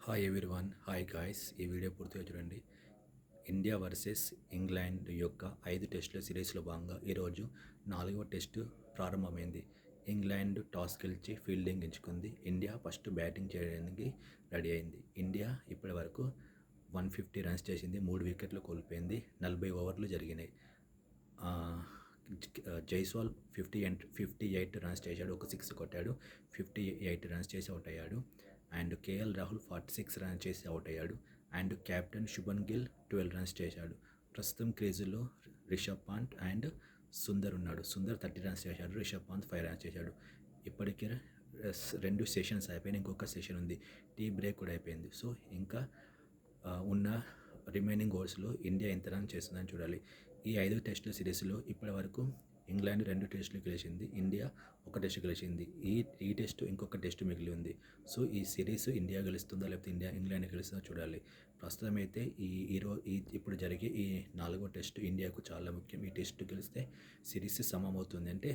Hi everyone, hi guys. ఈ video పూర్తిగా చూడండి. ఇండియా వర్సెస్ ఇంగ్లాండ్ యొక్క 5 టెస్టుల సిరీస్లో భాగంగా ఈరోజు 4వ టెస్టు ప్రారంభమైంది. ఇంగ్లాండ్ టాస్ గెలిచి ఫీల్డింగ్ ఎంచుకుంది. ఇండియా ఫస్ట్ బ్యాటింగ్ చేయడానికి రెడీ అయింది. ఇండియా ఇప్పటి వరకు 150 రన్స్ చేసింది, 3 వికెట్లు కోల్పోయింది, 40 ఓవర్లు జరిగినాయి. జైస్వాల్ 58 రన్స్ చేశాడు, ఒక 6 కొట్టాడు, 58 రన్స్ చేసి అవుట్ అయ్యాడు. అండ్ కేఎల్ రాహుల్ 46 రన్స్ చేసి అవుట్ అయ్యాడు. And captain Shubman Gill 12 runs చేశాడు. ప్రస్తుతం క్రీజులో రిషబ్ పంత్ అండ్ సుందర్ ఉన్నాడు. సుందర్ 30 రన్స్ చేశాడు, రిషబ్ పంత్ 5 రన్స్ చేశాడు. ఇప్పటికే 2 సెషన్స్ అయిపోయినాయి, ఇంకొక సెషన్ ఉంది. టీ బ్రేక్ కూడా అయిపోయింది. సో ఇంకా ఉన్న రిమైనింగ్ ఓవర్స్లో ఇండియా ఎంత రన్ చేస్తుందని చూడాలి. ఈ 5 టెస్టుల సిరీస్లో ఇప్పటి వరకు ఇంగ్లాండ్ 2 టెస్టులు గెలిచింది, ఇండియా 1 టెస్ట్ గెలిచింది. ఈ టెస్ట్ ఇంకొక టెస్ట్ మిగిలి ఉంది. సో ఈ సిరీస్ ఇండియా గెలుస్తుందా లేకపోతే ఇంగ్లాండ్ గెలుస్తుందో చూడాలి. ప్రస్తుతం అయితే ఇప్పుడు జరిగే ఈ 4వ టెస్ట్ ఇండియాకు చాలా ముఖ్యం. ఈ టెస్ట్ గెలిస్తే సిరీస్ సమమవుతుంది. అంటే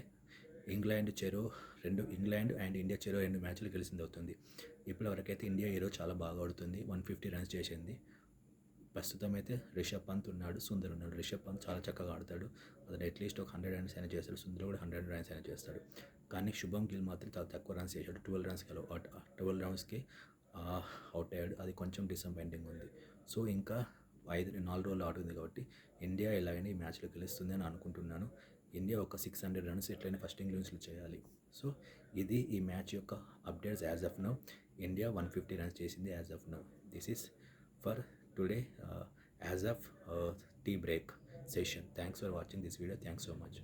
ఇంగ్లాండ్ అండ్ ఇండియా చెరో 2 మ్యాచ్లు గెలిచింది అవుతుంది. ఇప్పటివరకైతే ఇండియా ఈరోజు చాలా బాగా ఆడుతుంది, 150 రన్స్ చేసింది. ప్రస్తుతం అయితే రిషబ్ పంత్ ఉన్నాడు, సుందర్ ఉన్నాడు. రిషబ్ పంత్ చాలా చక్కగా ఆడతాడు, అతను అట్లీస్ట్ ఒక 100 రన్స్ అయినా చేస్తాడు. సుందర్ కూడా 100 రన్స్ అయినా చేస్తాడు. కానీ శుభం గిల్ మాత్రం చాలా తక్కువ రన్స్ చేశాడు. 12 రన్స్కి అవుట్ అయ్యాడు. అది కొంచెం డిసప్పాయింటింగ్ ఉంది. సో ఇంకా 4 రోజులు ఆడుతుంది కాబట్టి ఇండియా ఎలాగైనా ఈ మ్యాచ్లో గెలుస్తుంది అని అనుకుంటున్నాను. ఇండియా ఒక 600 రన్స్ ఎట్లయినా ఫస్ట్ ఇన్నింగ్స్లో చేయాలి. సో ఇది ఈ మ్యాచ్ యొక్క updates. As of now India 150 runs చేసింది. As of now this is for today as of tea break session. Thanks for watching this video. Thanks so much.